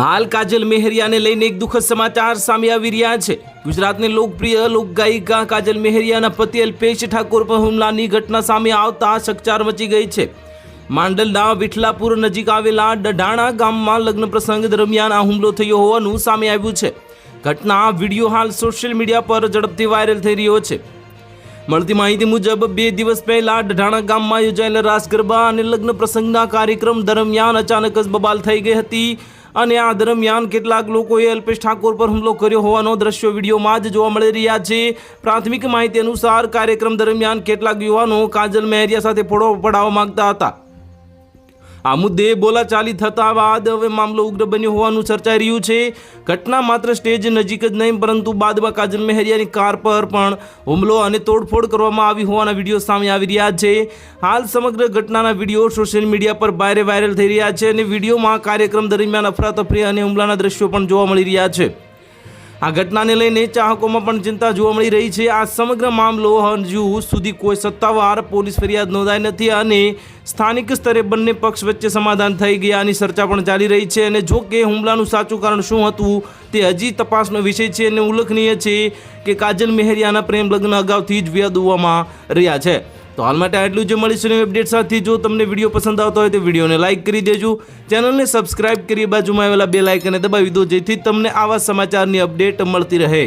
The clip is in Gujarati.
હાલ કાજલ મેહરિયાને લઈને એક દુઃખદ સમાચાર સામે આવી રહ્યા છે। ગુજરાતની લોકપ્રિય લોકગાયિકા કાજલ મેહરિયાના પતિ અલ્પેશ ઠાકોર પર હુમલાની ઘટના સામે આવતા ચકચાર મચી ગઈ છે। માંડલના વિઠલાપુર નજીક આવેલા ડઢાણા ગામમાં લગ્ન પ્રસંગ દરમિયાન આ હુમલો થયો હોવાનું સામે આવ્યું છે। ઘટના વિડીયો હાલ સોશિયલ મીડિયા પર ઝડપથી વાયરલ થઈ રહ્યો છે। મળતી માહિતી મુજબ 2 દિવસ પહેલા ડઢાણા ગામમાં યોજાયેલા રાસ ગરબા અને લગ્ન પ્રસંગના કાર્યક્રમ દરમિયાન અચાનક જ બબાલ થઈ ગઈ હતી અને આ દરમિયાન કેટલાક લોકોએ અલ્પેશ ઠાકોર પર હુમલો કર્યો હોવાનો દ્રશ્યો વિડીયોમાં જ જોવા મળી રહ્યા છે। પ્રાથમિક માહિતી અનુસાર કાર્યક્રમ દરમિયાન કેટલાક યુવાનો કાજલ મેહરિયા સાથે ફોટો પડાવવા માંગતા હતા। આ મુદ્દે બોલાચાલી થતા બાદ હવે મામલો ઉગ્ર બન્યો હોવાનું ચર્ચાઈ રહ્યું છે। ઘટના માત્ર સ્ટેજ નજીક જ નહીં પરંતુ બાદમાં કાજલ મેહરિયાની કાર પર પણ હુમલો અને તોડફોડ કરવામાં આવી હોવાના વિડીયો સામે આવી રહ્યા છે। હાલ સમગ્ર ઘટનાના વિડીયો સોશિયલ મીડિયા પર વાયરલ થઈ રહ્યા છે અને વિડીયોમાં કાર્યક્રમ દરમિયાન અફરાતફરી અને હુમલાના દ્રશ્યો પણ જોવા મળી રહ્યા છે। આ ઘટનાને લઈને ચાહકોમાં પણ ચિંતા જોવા મળી રહી છે। આ સમગ્ર મામલો હજુ સુધી કોઈ સત્તાવાર પોલીસ ફરિયાદ નોંધાઈ નથી અને સ્થાનિક સ્તરે બંને પક્ષ વચ્ચે સમાધાન થઈ ગયાની ચર્ચા પણ ચાલી રહી છે અને જો કે હુમલાનું સાચું કારણ શું હતું તે હજી તપાસનો વિષય છે અને ઉલ્લેખનીય છે કે કાજલ મેહરિયાના પ્રેમ લગ્ન અગાઉથી જ વિવાદોમાં રહ્યા છે। તો હાલ માટે આટલું જ। મળીશું નવી અપડેટ સાથે। જો તમને વિડીયો પસંદ આવતો હોય તો વિડીયોને લાઇક કરી દેજો, ચેનલને સબસ્ક્રાઇબ કરી બાજુમાં આવેલા બેલ આઇકનને દબાવી દો જેથી તમને આવા સમાચારની અપડેટ મળતી રહે।